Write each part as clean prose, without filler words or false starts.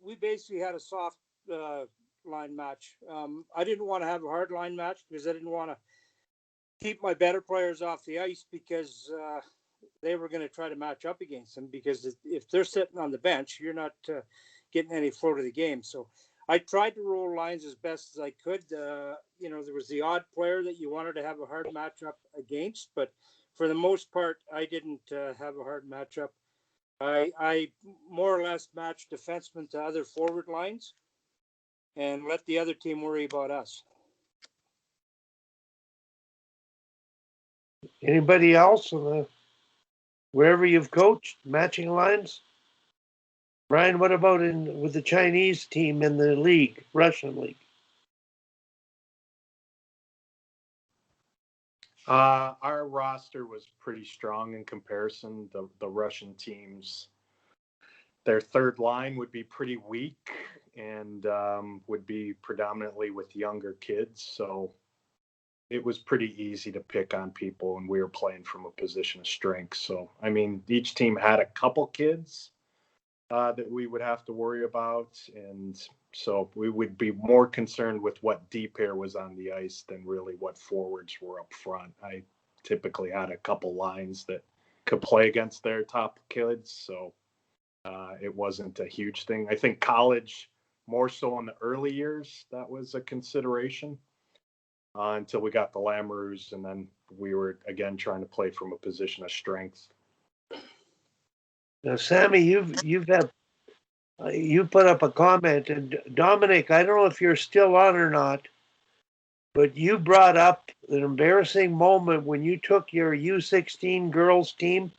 we basically had a soft line match. I didn't want to have a hard line match because I didn't want to keep my better players off the ice because they were going to try to match up against them. Because if they're sitting on the bench, you're not getting any flow to the game. So I tried to roll lines as best as I could. There was the odd player that you wanted to have a hard matchup against, but for the most part, I didn't have a hard matchup. I more or less matched defensemen to other forward lines and let the other team worry about us. Anybody else wherever you've coached, matching lines? Brian, what about with the Chinese team in the league, Russian league? Our roster was pretty strong in comparison. The Russian teams, their third line would be pretty weak and would be predominantly with younger kids. So it was pretty easy to pick on people, and we were playing from a position of strength. So, I mean, each team had a couple kids that we would have to worry about. And so we would be more concerned with what D pair was on the ice than really what forwards were up front. I typically had a couple lines that could play against their top kids. So it wasn't a huge thing. I think college, more so in the early years, that was a consideration until we got the Lamoureux, and then we were again trying to play from a position of strength. Now, Sammy, you put up a comment, and Dominic, I don't know if you're still on or not, but you brought up an embarrassing moment when you took your U16 girls team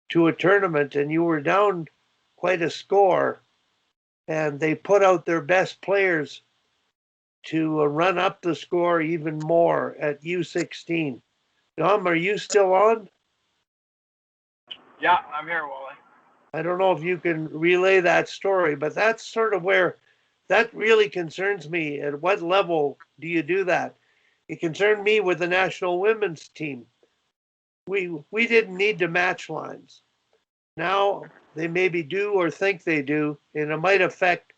to a tournament and you were down quite a score, and they put out their best players to run up the score even more at U16. Dom, are you still on? Yeah, I'm here, Wally. I don't know if you can relay that story, but that's sort of where that really concerns me. At what level do you do that? It concerned me with the national women's team. We didn't need to match lines. Now they maybe do or think they do, and it might affect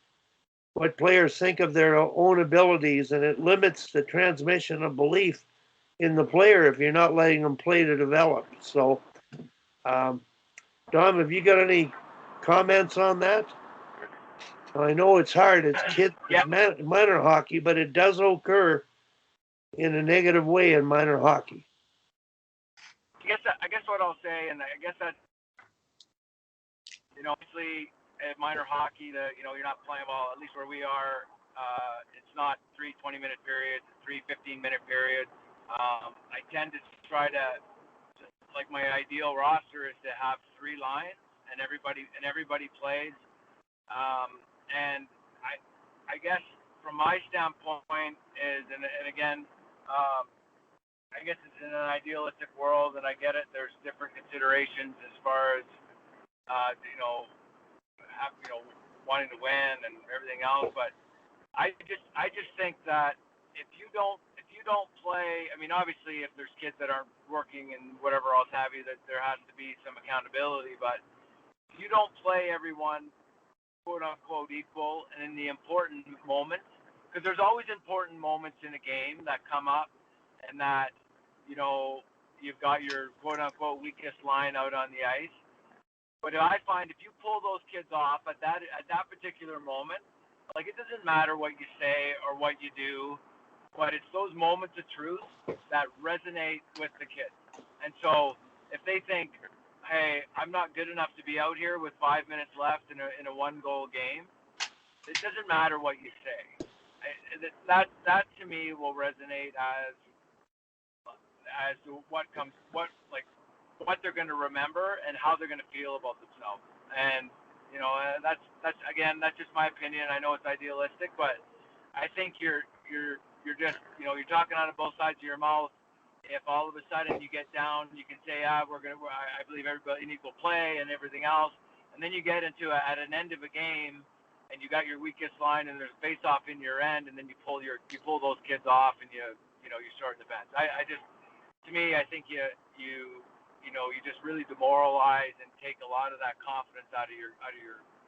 what players think of their own abilities, and it limits the transmission of belief in the player if you're not letting them play to develop. So, Dom, have you got any comments on that? I know it's hard. It's kids, Yeah. it's minor hockey, but it does occur in a negative way in minor hockey. I guess what I'll say, and I guess that, obviously at minor hockey, you're not playing well. At least where we are, it's not 3 20-minute periods, 3 15-minute periods. I tend to try to, like, my ideal roster is to have 3 lines and everybody plays. And I guess from my standpoint is, and again, I guess it's in an idealistic world, and I get it. There's different considerations as far as, wanting to win and everything else. But I just think that if you don't play, I mean, obviously if there's kids that aren't working and whatever else have you, that there has to be some accountability. But if you don't play everyone, quote unquote, equal, and in the important moments, because there's always important moments in a game that come up, and that you've got your quote unquote weakest line out on the ice. But I find if you pull those kids off at that particular moment, like, it doesn't matter what you say or what you do, but it's those moments of truth that resonate with the kids. And so if they think, hey, I'm not good enough to be out here with 5 minutes left in a 1-goal game, it doesn't matter what you say. That to me will resonate as to what they're going to remember and how they're going to feel about themselves. And that's again, that's just my opinion. I know it's idealistic, but I think you're just you're talking out of both sides of your mouth. If all of a sudden you get down, you can say, I believe everybody in equal play and everything else, and then you get into at an end of a game, and you got your weakest line, and there's face off in your end, and then you pull those kids off, and you start the bench. To me, I think you just really demoralize and take a lot of that confidence out of your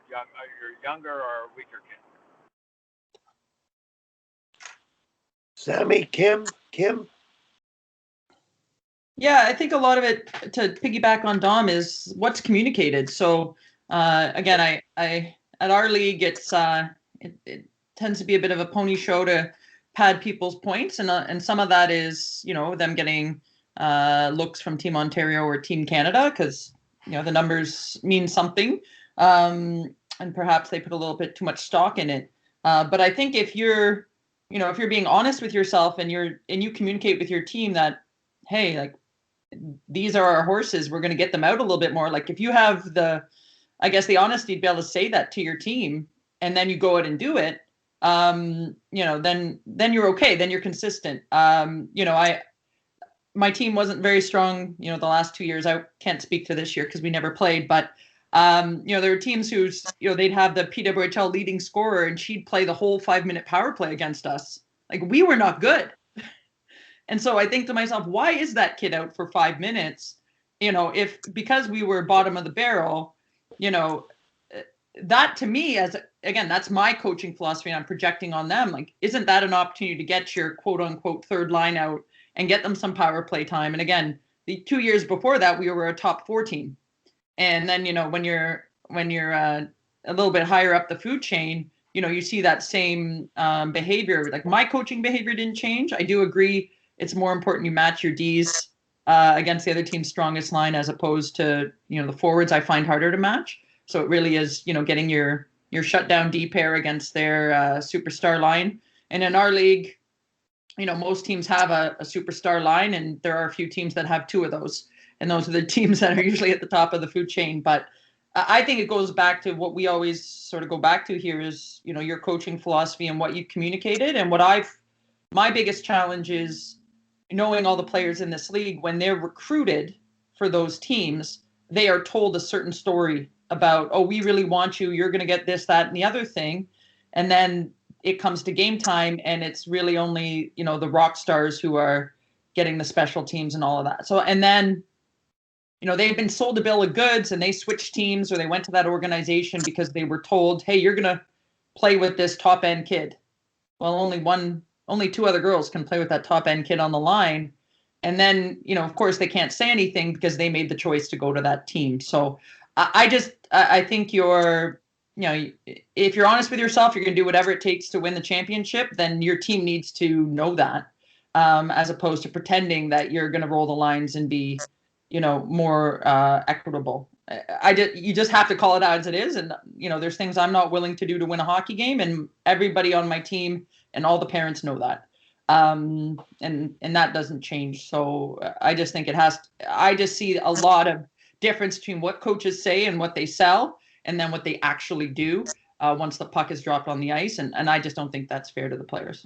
your younger or weaker kid? Sammy, Kim. Yeah, I think a lot of it, to piggyback on Dom, is what's communicated. So again, I at our league, it tends to be a bit of a pony show to pad people's points, and some of that is them getting looks from Team Ontario or Team Canada, because the numbers mean something, and perhaps they put a little bit too much stock in it. But I think if you're being honest with yourself and you communicate with your team that, hey, like, these are our horses, we're going to get them out a little bit more. Like, if you have the honesty to be able to say that to your team, and then you go out and do it, then you're okay. Then you're consistent. My team wasn't very strong, the last 2 years. I can't speak to this year because we never played, but there were teams who's, they'd have the PWHL leading scorer and she'd play the whole 5-minute power play against us. Like, we were not good. And so I think to myself, why is that kid out for 5 minutes? Because we were bottom of the barrel, that to me, that's my coaching philosophy, and I'm projecting on them. Like, isn't that an opportunity to get your quote unquote third line out and get them some power play time? And again, the 2 years before that, we were a top 4 team. And then, when you're a little bit higher up the food chain, you see that same behavior. Like, my coaching behavior didn't change. I do agree it's more important you match your Ds against the other team's strongest line, as opposed to, the forwards I find harder to match. So it really is, getting your shutdown D pair against their superstar line. And in our league, most teams have a superstar line, and there are a few teams that have 2 of those. And those are the teams that are usually at the top of the food chain. But I think it goes back to what we always sort of go back to here is, your coaching philosophy and what you communicated. And my biggest challenge is knowing all the players in this league. When they're recruited for those teams, they are told a certain story about, oh, we really want you, you're going to get this, that, and the other thing. And then it comes to game time, and it's really only, the rock stars who are getting the special teams and all of that. So, and then, they've been sold a bill of goods and they switched teams, or they went to that organization because they were told, hey, you're going to play with this top end kid. Well, only 2 other girls can play with that top end kid on the line. And then, of course, they can't say anything because they made the choice to go to that team. So I think if you're honest with yourself, you're going to do whatever it takes to win the championship, then your team needs to know that, as opposed to pretending that you're going to roll the lines and be, more equitable. You just have to call it out as it is. And, there's things I'm not willing to do to win a hockey game, and everybody on my team and all the parents know that. And that doesn't change. So I just think I just see a lot of difference between what coaches say and what they sell, and then what they actually do once the puck is dropped on the ice. And I just don't think that's fair to the players.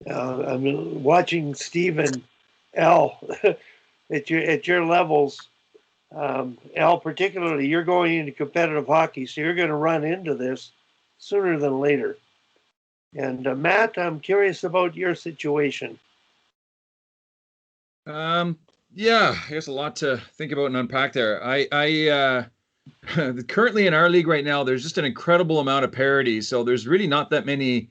I mean, watching Stephen L at your levels, L particularly, you're going into competitive hockey, so you're going to run into this sooner than later. And Matt, I'm curious about your situation. Yeah, I guess a lot to think about and unpack there. I currently in our league right now, there's just an incredible amount of parity. So there's really not that many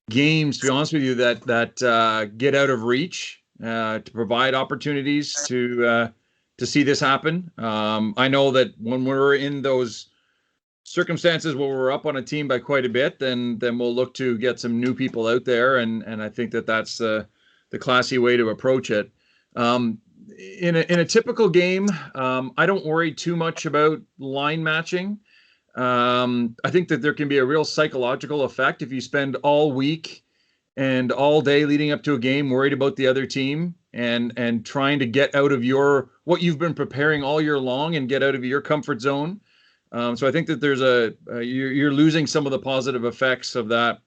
games, to be honest with you, that get out of reach to provide opportunities to see this happen. I know that when we're in those circumstances where we're up on a team by quite a bit, then we'll look to get some new people out there, and I think that's the classy way to approach it. In a typical game, I don't worry too much about line matching. I think that there can be a real psychological effect if you spend all week and all day leading up to a game worried about the other team and trying to get out of what you've been preparing all year long and get out of your comfort zone. So I think that there's you're losing some of the positive effects of that.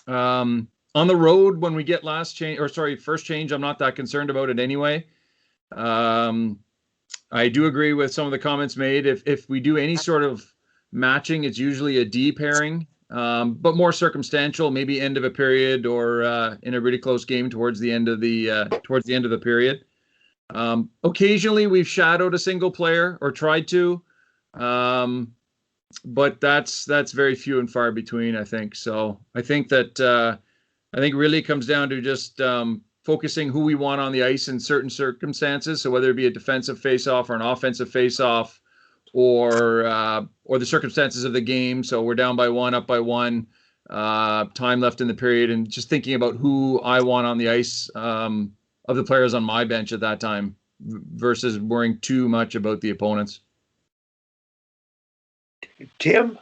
On the road, when we get first change, I'm not that concerned about it anyway. I do agree with some of the comments made. If we do any sort of matching, it's usually a D pairing, but more circumstantial, maybe end of a period or in a really close game towards the end of the period. Occasionally, we've shadowed a single player or tried to. but that's very few and far between, I think. So I think that I think really it comes down to just focusing who we want on the ice in certain circumstances. So whether it be a defensive faceoff or an offensive faceoff, or the circumstances of the game. So we're down by one, up by one, time left in the period, and just thinking about who I want on the ice of the players on my bench at that time versus worrying too much about the opponents. Tim?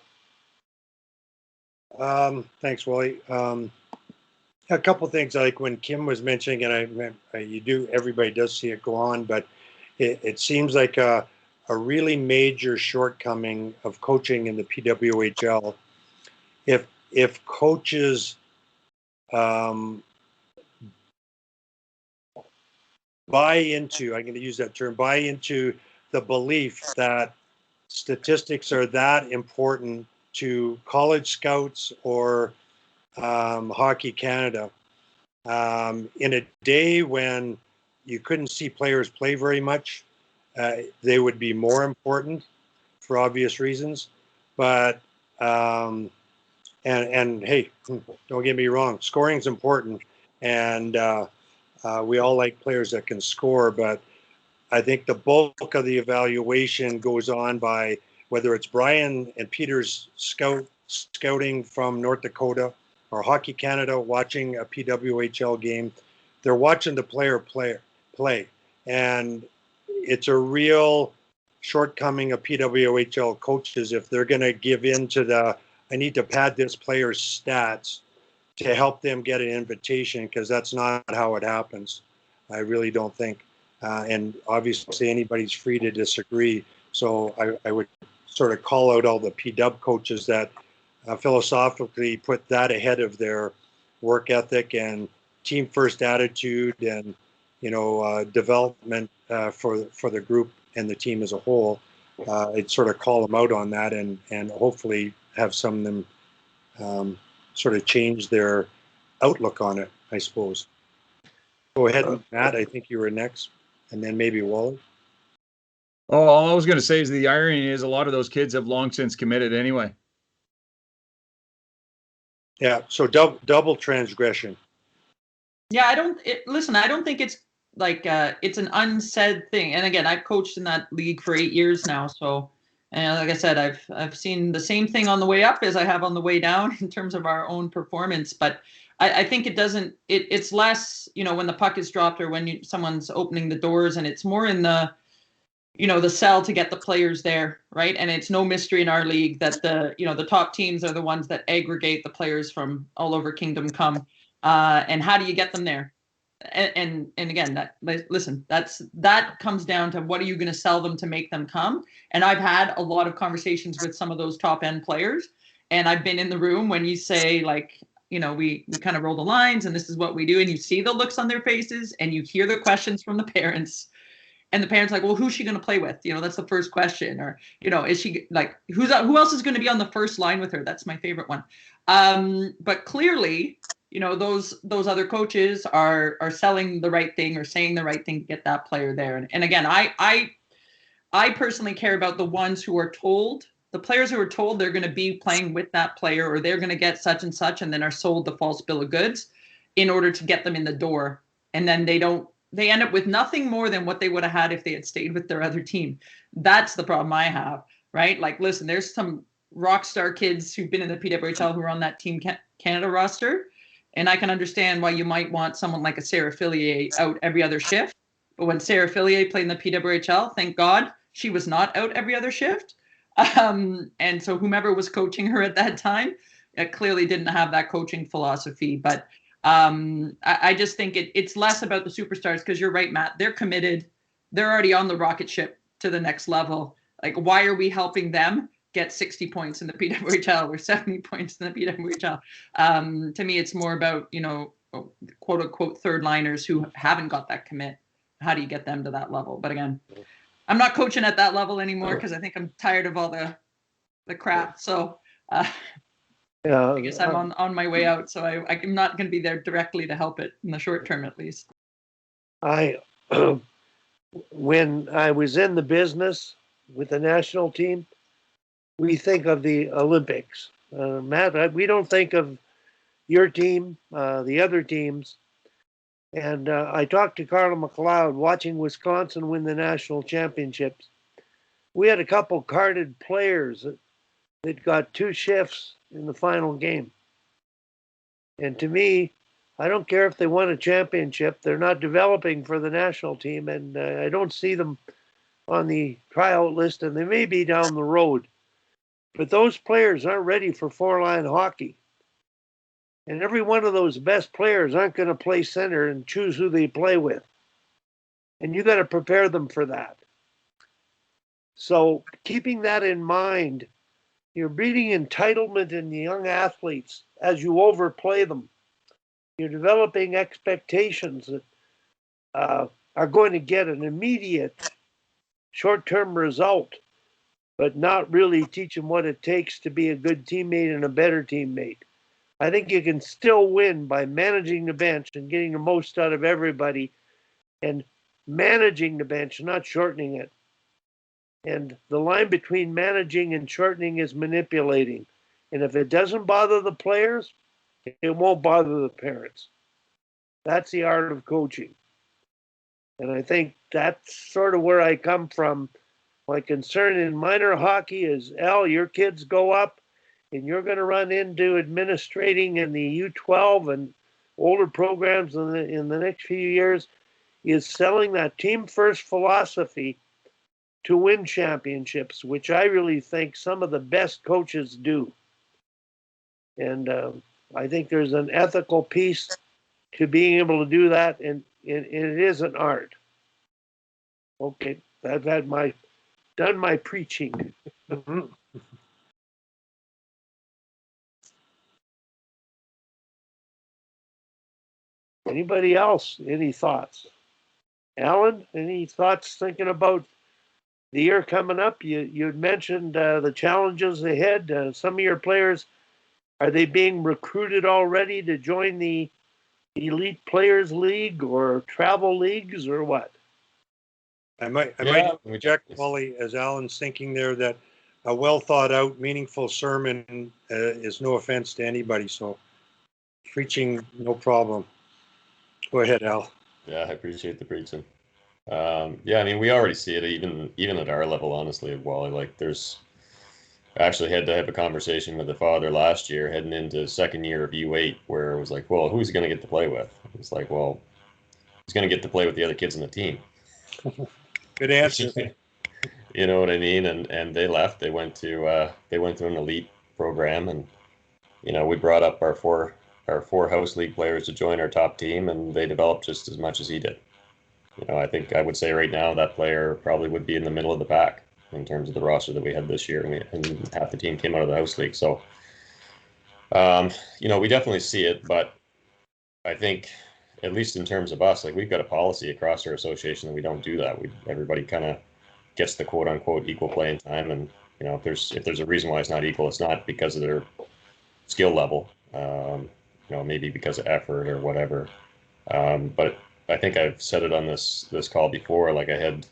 Thanks, Wally. A couple things, like when Kim was mentioning, and everybody does see it go on, but it seems like a really major shortcoming of coaching in the PWHL. If coaches buy into, I'm going to use that term, buy into the belief that statistics are that important to college scouts or Hockey Canada. In a day when you couldn't see players play very much, they would be more important for obvious reasons. But and hey, don't get me wrong, scoring's important, and we all like players that can score. But I think the bulk of the evaluation goes on by whether it's Brian and Peter's scouting from North Dakota, or Hockey Canada watching a PWHL game. They're watching the player play. And it's a real shortcoming of PWHL coaches if they're going to give in to I need to pad this player's stats to help them get an invitation, because that's not how it happens. I really don't think. And obviously anybody's free to disagree. So I would sort of call out all the PW coaches that philosophically put that ahead of their work ethic and team first attitude and development for the group and the team as a whole. I'd sort of call them out on that and hopefully have some of them sort of change their outlook on it, I suppose. Go ahead, Matt. I think you were next, and then maybe Wally. Oh, all I was going to say is the irony is a lot of those kids have long since committed anyway. Yeah, so double transgression. Yeah, I don't think it's like it's an unsaid thing. And again, I've coached in that league for 8 years now, so and like I said, I've seen the same thing on the way up as I have on the way down in terms of our own performance. But I think it's less, when the puck is dropped or when someone's opening the doors, and it's more in the cell to get the players there, right? And it's no mystery in our league that the top teams are the ones that aggregate the players from all over Kingdom Come. And how do you get them there? And again, that comes down to what are you going to sell them to make them come? And I've had a lot of conversations with some of those top end players, and I've been in the room when you say, like, we kind of roll the lines and this is what we do, and you see the looks on their faces and you hear the questions from the parents. And the parents like, well, who's she going to play with? That's the first question. Or, is she like, who else is going to be on the first line with her? That's my favorite one. But clearly, those other coaches are selling the right thing or saying the right thing to get that player there. And again, I personally care about the ones who are told, the players who are told they're going to be playing with that player, or they're going to get such and such, and then are sold the false bill of goods in order to get them in the door. And then they end up with nothing more than what they would have had if they had stayed with their other team. That's the problem I have, right? Like, listen, there's some rock star kids who've been in the PWHL who are on that Team Canada roster. And I can understand why you might want someone like a Sarah Fillier out every other shift. But when Sarah Fillier played in the PWHL, thank God she was not out every other shift. And so whomever was coaching her at that time clearly didn't have that coaching philosophy. But I just think it's less about the superstars, because you're right, Matt. They're committed. They're already on the rocket ship to the next level. Like, why are we helping them get 60 points in the PWHL or 70 points in the PWHL? To me, it's more about, quote unquote third liners who haven't got that commit. How do you get them to that level? But again, I'm not coaching at that level anymore because I think I'm tired of all the crap. So I guess I'm on my way out, so I'm not going to be there directly to help it in the short term, at least. When I was in the business with the national team, we think of the Olympics. Matt, we don't think of your team, the other teams. And I talked to Carla McLeod watching Wisconsin win the national championships. We had a couple carded players that got 2 shifts in the final game. And to me, I don't care if they won a championship, they're not developing for the national team, and I don't see them on the tryout list, and they may be down the road. But those players aren't ready for 4-line hockey. And every one of those best players aren't going to play center and choose who they play with. And you got to prepare them for that. So keeping that in mind, you're breeding entitlement in the young athletes as you overplay them. You're developing expectations that are going to get an immediate short-term result, but not really teach them what it takes to be a good teammate and a better teammate. I think you can still win by managing the bench and getting the most out of everybody and managing the bench, not shortening it. And the line between managing and shortening is manipulating. And if it doesn't bother the players, it won't bother the parents. That's the art of coaching. And I think that's sort of where I come from. My concern in minor hockey is, Al, your kids go up and you're going to run into administrating in the U12 and older programs in the next few years, is selling that team first philosophy to win championships, which I really think some of the best coaches do. And I think there's an ethical piece to being able to do that, and it is an art. Okay, I've had done my preaching. Mhm. Anybody else? Any thoughts? Alan, any thoughts thinking about the year coming up? You'd mentioned the challenges ahead. Some of your players, are they being recruited already to join the Elite Players League or travel leagues or what? I might Yeah, interject, Wally, as Alan's thinking there, that a well thought out, meaningful sermon is no offense to anybody. So preaching, no problem. Go ahead, Al. yeah, I appreciate the preaching. Yeah, I mean, we already see it even at our level, honestly, Wally. Like, I actually had to have a conversation with the father last year, heading into second year of U8, where it was like, well, who's he going to get to play with? It's like, well, he's going to get to play with the other kids in the team. Good answer. You know what I mean? And they left. They went to an elite program, and we brought up our four house league players to join our top team, and they developed just as much as he did. I think I would say right now that player probably would be in the middle of the pack in terms of the roster that we had this year, and half the team came out of the house league. So, we definitely see it, but I think at least in terms of us, like, we've got a policy across our association that we don't do that. Everybody kind of gets the quote unquote equal playing time, and if there's a reason why it's not equal, it's not because of their skill level. Maybe because of effort or whatever. But I think I've said it on this call before. Like, I had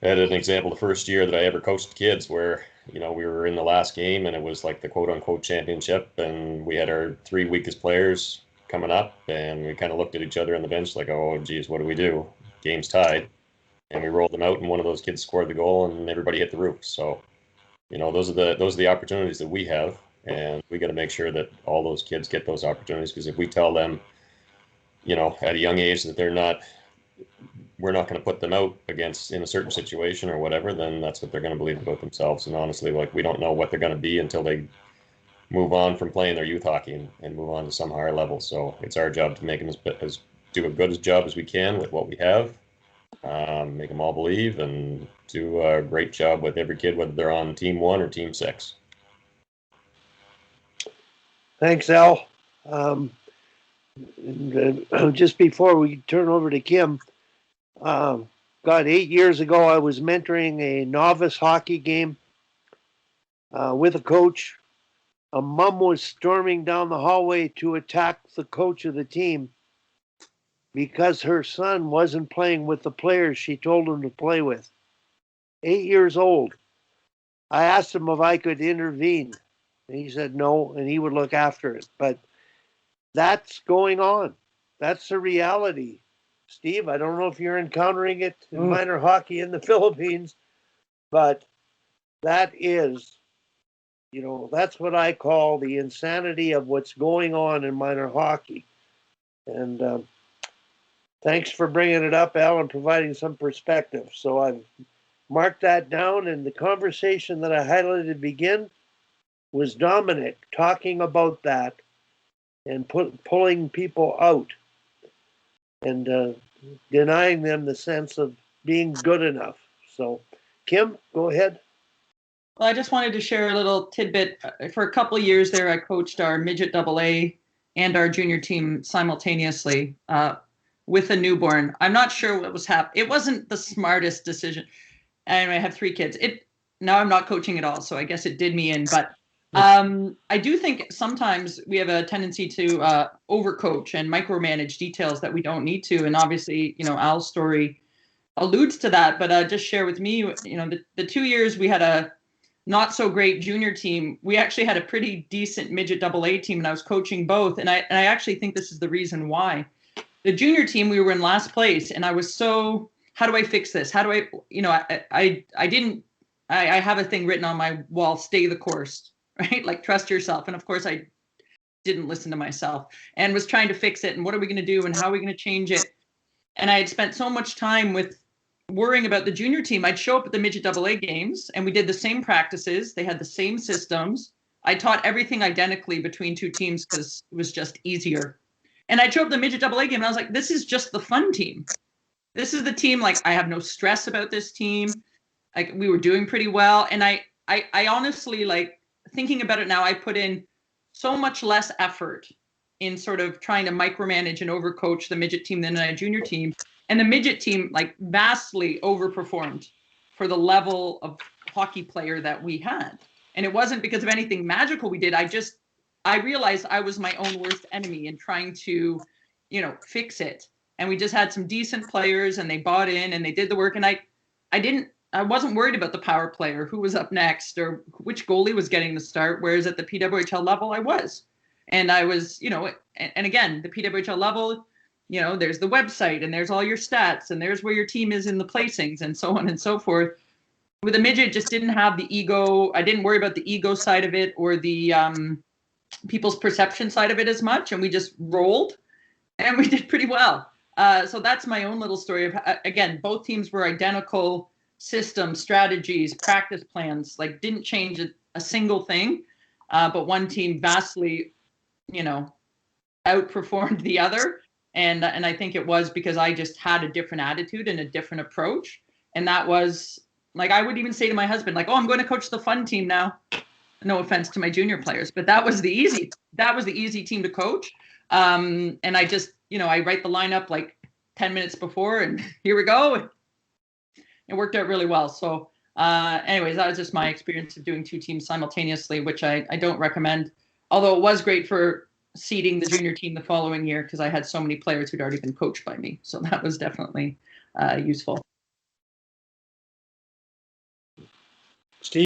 an example the first year that I ever coached kids where we were in the last game and it was like the quote unquote championship, and we had our 3 weakest players coming up, and we kind of looked at each other on the bench like, oh geez, what do we do? Game's tied, and we rolled them out, and one of those kids scored the goal, and everybody hit the roof. So those are the opportunities that we have, and we got to make sure that all those kids get those opportunities, because if we tell them at a young age that we're not going to put them out against in a certain situation or whatever, then that's what they're going to believe about themselves. And honestly, like, we don't know what they're going to be until they move on from playing their youth hockey and move on to some higher level. So it's our job to make them do a good job as we can with what we have, make them all believe, and do a great job with every kid, whether they're on team 1 or team 6. Thanks, Al. Just before we turn over to Kim, God, 8 years ago, I was mentoring a novice hockey game with a coach. A mom was storming down the hallway to attack the coach of the team because her son wasn't playing with the players she told him to play with. 8 years old. I asked him if I could intervene. And he said no, and he would look after it. But that's going on. That's the reality. Steve, I don't know if you're encountering it in minor hockey in the Philippines, but that is, that's what I call the insanity of what's going on in minor hockey. And thanks for bringing it up, Al, and providing some perspective. So I've marked that down, and the conversation that I highlighted to begin was Dominic talking about that and pulling people out and denying them the sense of being good enough. So, Kim, go ahead. Well, I just wanted to share a little tidbit. For a couple of years there, I coached our midget AA and our junior team simultaneously with a newborn. I'm not sure what was happening. It wasn't the smartest decision. And I have 3 kids. Now I'm not coaching at all, so I guess it did me in. But I do think sometimes we have a tendency to overcoach and micromanage details that we don't need to. And obviously, Al's story alludes to that. But just share with me, the 2 years we had a not so great junior team, we actually had a pretty decent midget AA team, and I was coaching both. And I actually think this is the reason why. The junior team, we were in last place, and I was so, how do I fix this? How do I, I have a thing written on my wall, stay the course, right? Like trust yourself. And of course I didn't listen to myself and was trying to fix it. And what are we going to do? And how are we going to change it? And I had spent so much time with worrying about the junior team. I'd show up at the midget AA games and we did the same practices. They had the same systems. I taught everything identically between 2 teams because it was just easier. And I'd show up at the midget AA game and I was like, this is just the fun team. This is the team, like, I have no stress about this team. Like, we were doing pretty well. And I honestly, like, thinking about it now, I put in so much less effort in sort of trying to micromanage and overcoach the midget team than a junior team. And the midget team, like, vastly overperformed for the level of hockey player that we had. And it wasn't because of anything magical we did. I realized I was my own worst enemy in trying to, fix it. And we just had some decent players and they bought in and they did the work. And I wasn't worried about the power player, who was up next or which goalie was getting the start. Whereas at the PWHL level, I was. And I was, and again, the PWHL level, there's the website and there's all your stats and there's where your team is in the placings and so on and so forth. With a midget, just didn't have the ego. I didn't worry about the ego side of it or the people's perception side of it as much. And we just rolled and we did pretty well. So that's my own little story of, again, both teams were identical systems, strategies, practice plans, like didn't change a single thing. But one team vastly, outperformed the other. And I think it was because I just had a different attitude and a different approach. And that was like, I would even say to my husband, like, oh, I'm going to coach the fun team now. No offense to my junior players, but that was the easy team to coach. And I just, I write the lineup like 10 minutes before and here we go. It worked out really well. So anyways, that was just my experience of doing 2 teams simultaneously, which I don't recommend. Although it was great for seeding the junior team the following year because I had so many players who'd already been coached by me. So that was definitely useful.